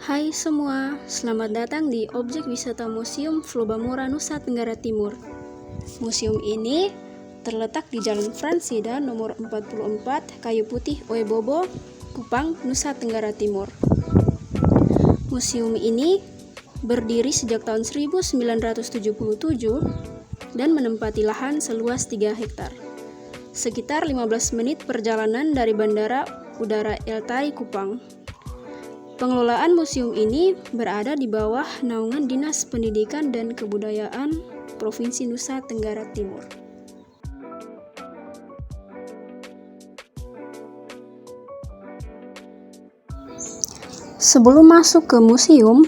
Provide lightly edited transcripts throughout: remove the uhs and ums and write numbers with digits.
Hai semua, selamat datang di Objek Wisata Museum Flobamora, Nusa Tenggara Timur. Museum ini terletak di Jalan Fransida nomor 44, Kayu Putih, Oebobo, Kupang, Nusa Tenggara Timur. Museum ini berdiri sejak tahun 1977 dan menempati lahan seluas 3 hektar. Sekitar 15 menit perjalanan dari Bandara Udara Eltai Kupang. Pengelolaan museum ini berada di bawah naungan Dinas Pendidikan dan Kebudayaan Provinsi Nusa Tenggara Timur. Sebelum masuk ke museum,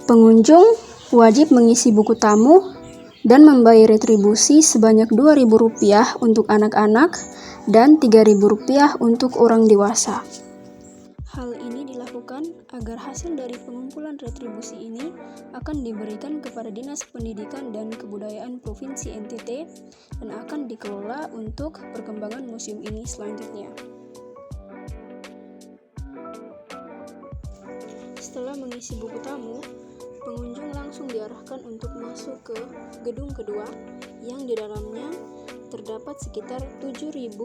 pengunjung wajib mengisi buku tamu dan membayar retribusi sebanyak Rp2.000 untuk anak-anak dan Rp3.000 untuk orang dewasa. Hal ini dilakukan agar hasil dari pengumpulan retribusi ini akan diberikan kepada Dinas Pendidikan dan Kebudayaan Provinsi NTT dan akan dikelola untuk perkembangan museum ini selanjutnya. Setelah mengisi buku tamu, pengunjung langsung diarahkan untuk masuk ke gedung kedua yang di dalamnya terdapat sekitar 7.000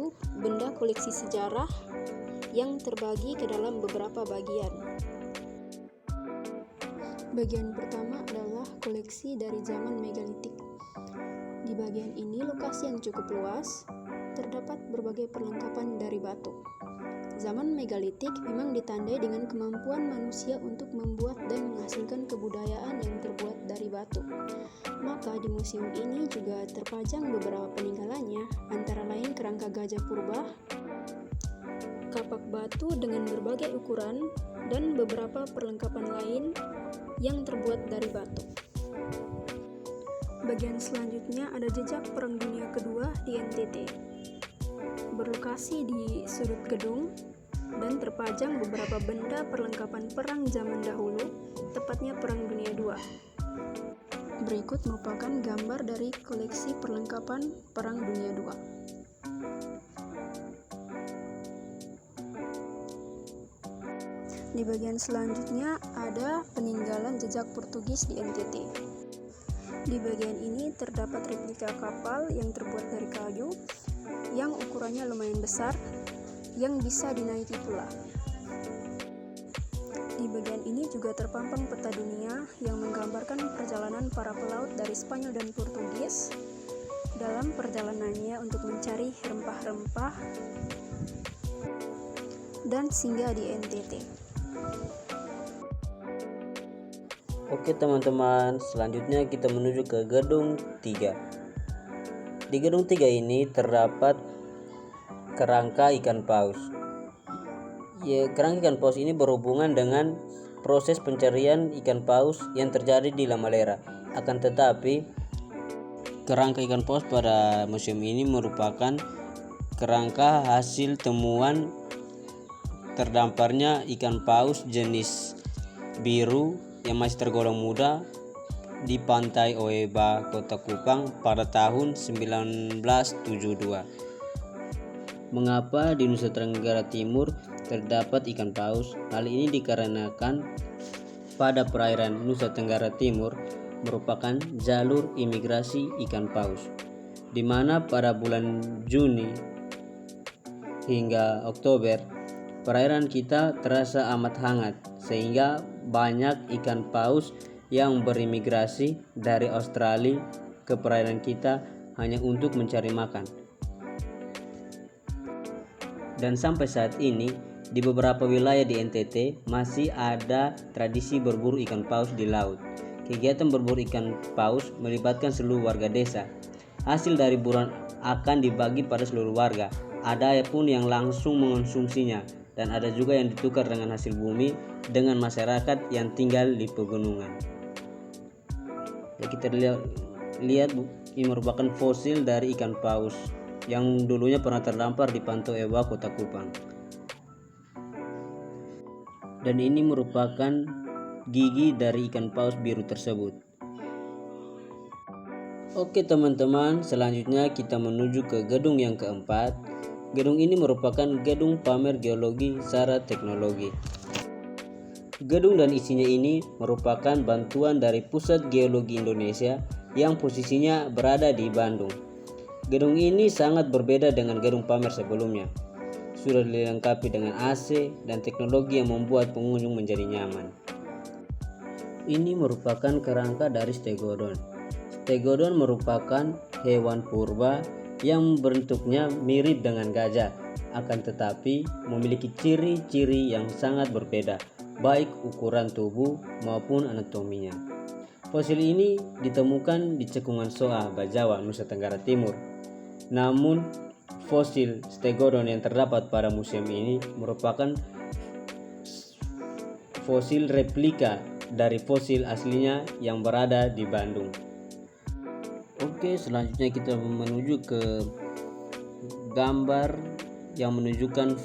benda koleksi sejarah yang terbagi ke dalam beberapa bagian. Bagian pertama adalah koleksi dari zaman megalitik. Di bagian ini lokasi yang cukup luas, terdapat berbagai perlengkapan dari batu. Zaman megalitik memang ditandai dengan kemampuan manusia untuk membuat dan menghasilkan kebudayaan yang terbuat dari batu. Maka di museum ini juga terpajang beberapa peninggalannya, antara lain kerangka gajah purba, kapak batu dengan berbagai ukuran, dan beberapa perlengkapan lain yang terbuat dari batu. Bagian selanjutnya ada jejak Perang Dunia Kedua di NTT. Berlokasi di sudut gedung dan terpajang beberapa benda perlengkapan perang zaman dahulu, tepatnya Perang Dunia II. Berikut merupakan gambar dari koleksi perlengkapan Perang Dunia II. Di bagian selanjutnya ada peninggalan jejak Portugis di NTT. Di bagian ini terdapat replika kapal yang terbuat dari kayu yang ukurannya lumayan besar yang bisa dinaiki pula. Di bagian ini juga terpampang peta dunia yang menggambarkan perjalanan para pelaut dari Spanyol dan Portugis dalam perjalanannya untuk mencari rempah-rempah dan singgah di NTT. Oke teman-teman, selanjutnya kita menuju ke gedung 3. Di gedung 3 ini terdapat kerangka ikan paus. Kerangka ikan paus ini berhubungan dengan proses pencarian ikan paus yang terjadi di Lamalera. Akan tetapi, kerangka ikan paus pada museum ini merupakan kerangka hasil temuan terdamparnya ikan paus jenis biru yang masih tergolong muda di pantai Oeba, Kota Kupang pada tahun 1972. Mengapa di Nusa Tenggara Timur terdapat ikan paus? Hal ini dikarenakan pada perairan Nusa Tenggara Timur merupakan jalur imigrasi ikan paus, di mana pada bulan Juni hingga Oktober, perairan kita terasa amat hangat sehingga banyak ikan paus yang berimigrasi dari Australia ke perairan kita hanya untuk mencari makan. Dan sampai saat ini di beberapa wilayah di NTT masih ada tradisi berburu ikan paus di laut. Kegiatan berburu ikan paus melibatkan seluruh warga desa. Hasil dari buruan akan dibagi pada seluruh warga. Ada pun yang langsung mengonsumsinya dan ada juga yang ditukar dengan hasil bumi dengan masyarakat yang tinggal di pegunungan. Ya, kita lihat ini merupakan fosil dari ikan paus yang dulunya pernah terdampar di Pantai Ewa, Kota Kupang. Dan ini merupakan gigi dari ikan paus biru tersebut. Oke teman-teman, selanjutnya kita menuju ke gedung yang keempat. Gedung ini merupakan gedung pamer geologi secara teknologi. Gedung dan isinya ini merupakan bantuan dari Pusat Geologi Indonesia yang posisinya berada di Bandung. Gedung ini sangat berbeda dengan gedung pamer sebelumnya. Sudah dilengkapi dengan AC dan teknologi yang membuat pengunjung menjadi nyaman. Ini merupakan kerangka dari stegodon. Stegodon merupakan hewan purba yang bentuknya mirip dengan gajah, akan tetapi memiliki ciri-ciri yang sangat berbeda, baik ukuran tubuh maupun anatominya. Fosil ini ditemukan di Cekungan Soa, Bajawa, Nusa Tenggara Timur. Namun, fosil stegodon yang terdapat pada museum ini merupakan fosil replika dari fosil aslinya yang berada di Bandung. Oke, selanjutnya kita menuju ke gambar yang menunjukkan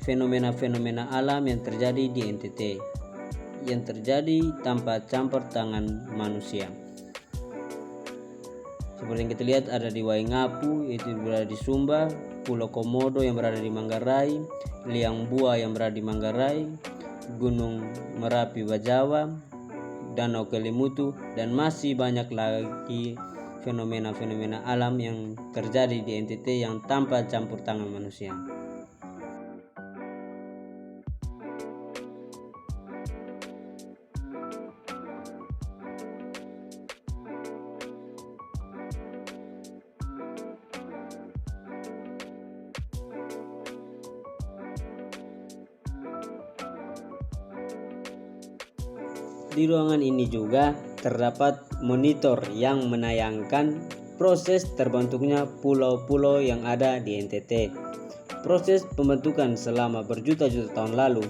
fenomena-fenomena alam yang terjadi di NTT yang terjadi tanpa campur tangan manusia. Seperti yang kita lihat ada di Waingapu, itu berada di Sumba, Pulau Komodo yang berada di Manggarai, Liang Bua yang berada di Manggarai, Gunung Merapi Bajawa, Danau Kelimutu, dan masih banyak lagi fenomena-fenomena alam yang terjadi di NTT yang tanpa campur tangan manusia. Di ruangan ini juga terdapat monitor yang menayangkan proses terbentuknya pulau-pulau yang ada di NTT. Proses pembentukan selama berjuta-juta tahun lalu,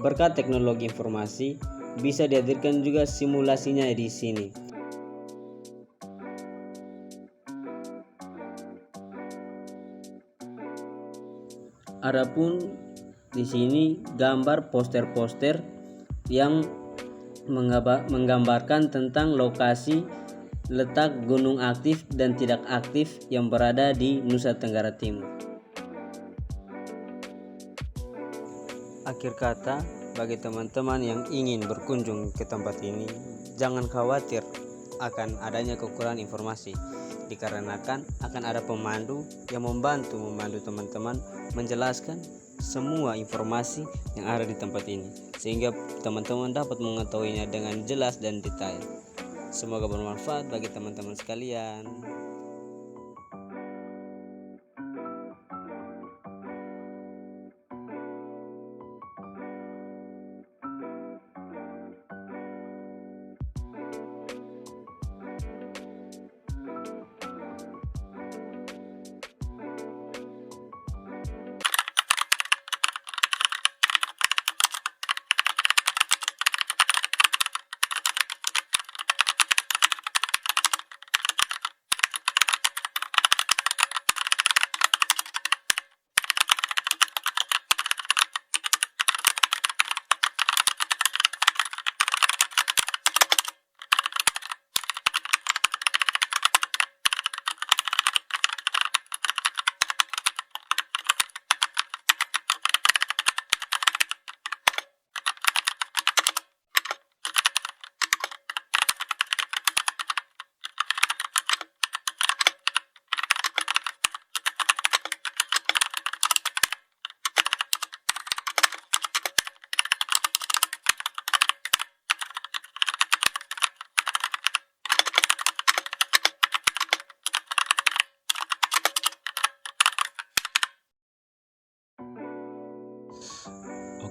berkat teknologi informasi, bisa dihadirkan juga simulasinya di sini. Adapun di sini gambar poster-poster yang menggambarkan tentang lokasi letak gunung aktif dan tidak aktif yang berada di Nusa Tenggara Timur. Akhir kata, bagi teman-teman yang ingin berkunjung ke tempat ini, jangan khawatir akan adanya kekurangan informasi, dikarenakan akan ada pemandu yang membantu teman-teman menjelaskan semua informasi yang ada di tempat ini, sehingga teman-teman dapat mengetahuinya dengan jelas dan detail. Semoga bermanfaat bagi teman-teman sekalian.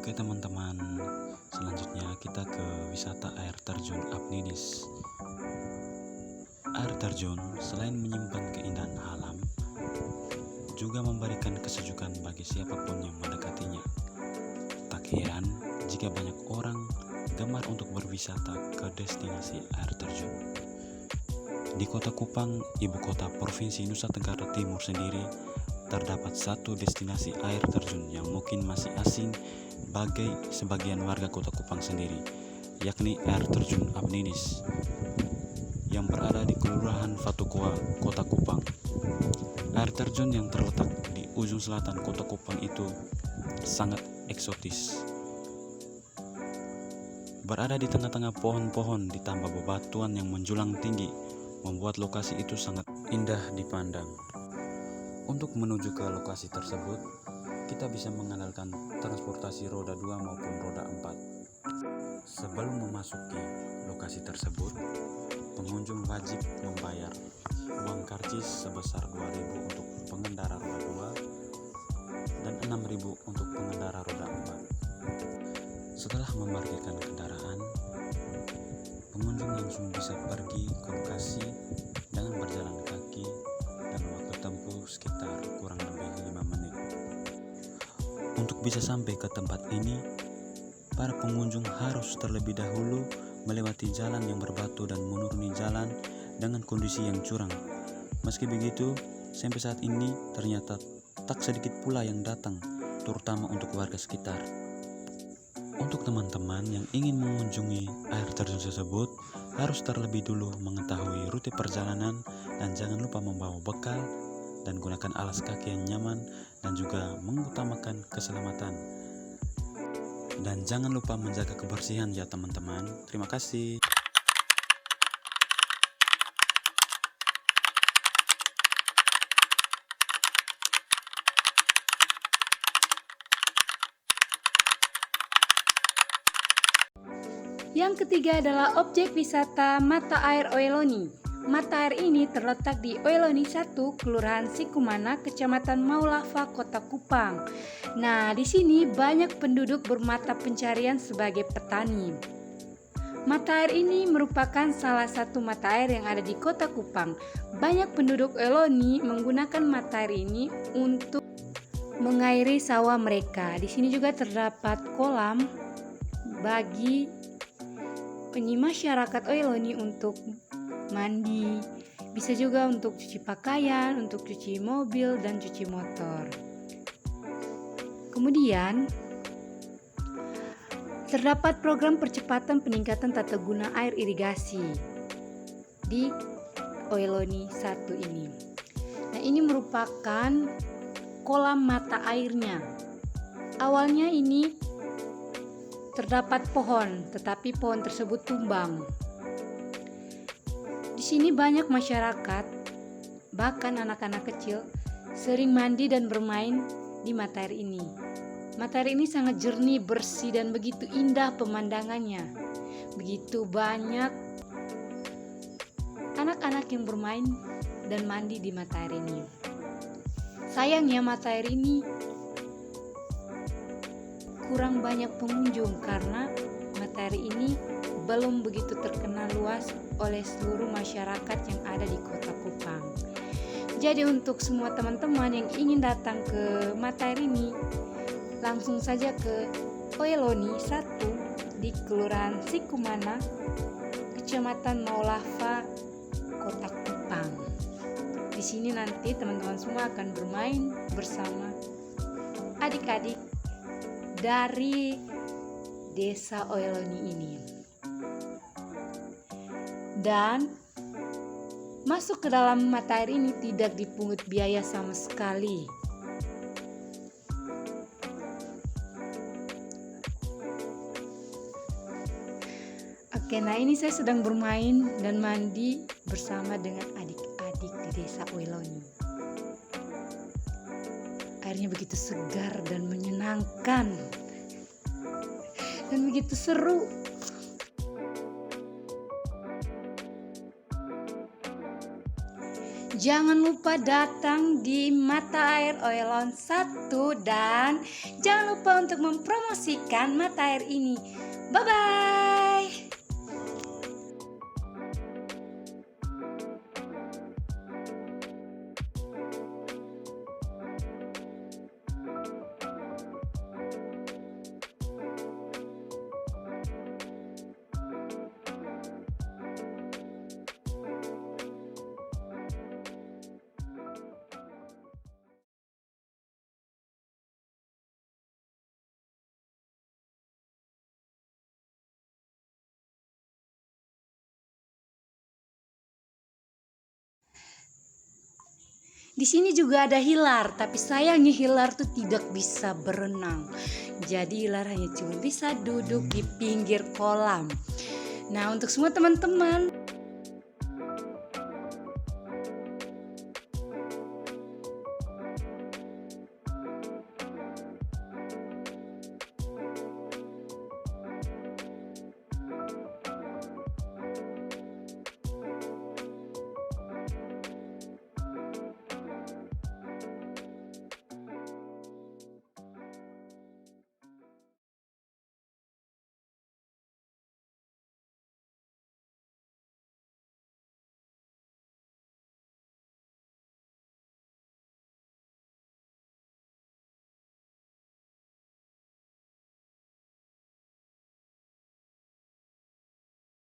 Oke teman-teman, selanjutnya kita ke wisata air terjun Apninis. Air terjun selain menyimpan keindahan alam, juga memberikan kesejukan bagi siapapun yang mendekatinya. Tak heran jika banyak orang gemar untuk berwisata ke destinasi air terjun. Di Kota Kupang, ibu kota Provinsi Nusa Tenggara Timur sendiri, terdapat satu destinasi air terjun yang mungkin masih asing bagi sebagian warga Kota Kupang sendiri, yakni air terjun Apninis yang berada di Kelurahan Fatukoa, Kota Kupang. Air terjun yang terletak di ujung selatan Kota Kupang itu sangat eksotis. Berada di tengah-tengah pohon-pohon ditambah bebatuan yang menjulang tinggi, membuat lokasi itu sangat indah dipandang. Untuk menuju ke lokasi tersebut, kita bisa mengandalkan transportasi roda 2 maupun roda 4. Sebelum memasuki lokasi tersebut, pengunjung wajib membayar uang karcis sebesar 2.000 untuk pengendara roda 2 dan 6.000 untuk pengendara roda 4. Setelah memarkirkan kendaraan, pengunjung langsung bisa pergi ke lokasi dengan berjalan kaki dan waktu tempuh sekitar kurang lebih 5 menit. Untuk bisa sampai ke tempat ini, para pengunjung harus terlebih dahulu melewati jalan yang berbatu dan menuruni jalan dengan kondisi yang curam. Meski begitu, sampai saat ini ternyata tak sedikit pula yang datang, terutama untuk warga sekitar. Untuk teman-teman yang ingin mengunjungi air terjun tersebut, harus terlebih dulu mengetahui rute perjalanan dan jangan lupa membawa bekal dan gunakan alas kaki yang nyaman dan juga mengutamakan keselamatan. Dan jangan lupa menjaga kebersihan ya teman-teman. Terima kasih. Yang ketiga adalah objek wisata Mata Air Oeloni. Mata air ini terletak di Oeloni 1, Kelurahan Sikumana, Kecamatan Maulava, Kota Kupang. Nah, di sini banyak penduduk bermata pencarian sebagai petani. Mata air ini merupakan salah satu mata air yang ada di Kota Kupang. Banyak penduduk Oeloni menggunakan mata air ini untuk mengairi sawah mereka. Di sini juga terdapat kolam bagi masyarakat Oeloni untuk mandi, bisa juga untuk cuci pakaian, untuk cuci mobil dan cuci motor. Kemudian terdapat program percepatan peningkatan tata guna air irigasi di Oeloni 1 ini. Nah, ini merupakan kolam mata airnya. Awalnya ini terdapat pohon, tetapi pohon tersebut tumbang. Di sini banyak masyarakat, bahkan anak-anak kecil, sering mandi dan bermain di mata air ini. Mata air ini sangat jernih, bersih, dan begitu indah pemandangannya. Begitu banyak anak-anak yang bermain dan mandi di mata air ini. Sayangnya mata air ini kurang banyak pengunjung karena mata air ini belum begitu terkenal luas oleh seluruh masyarakat yang ada di Kota Kupang. Jadi untuk semua teman-teman yang ingin datang ke mata air ini, langsung saja ke Oeloni 1 di Kelurahan Sikumana, Kecamatan Maulava, Kota Kupang. Di sini nanti teman-teman semua akan bermain bersama adik-adik dari desa Oeloni ini. Dan masuk ke dalam mata air ini tidak dipungut biaya sama sekali. Oke, nah ini saya sedang bermain dan mandi bersama dengan adik-adik di desa Oeloni. Airnya begitu segar dan menyenangkan dan begitu seru. Jangan lupa datang di Mata Air Oelon 1 dan jangan lupa untuk mempromosikan mata air ini. Bye-bye. Di sini juga ada hilar, tapi sayangnya hilar tuh tidak bisa berenang. Jadi hilar hanya cuma bisa duduk di pinggir kolam. Nah, untuk semua teman-teman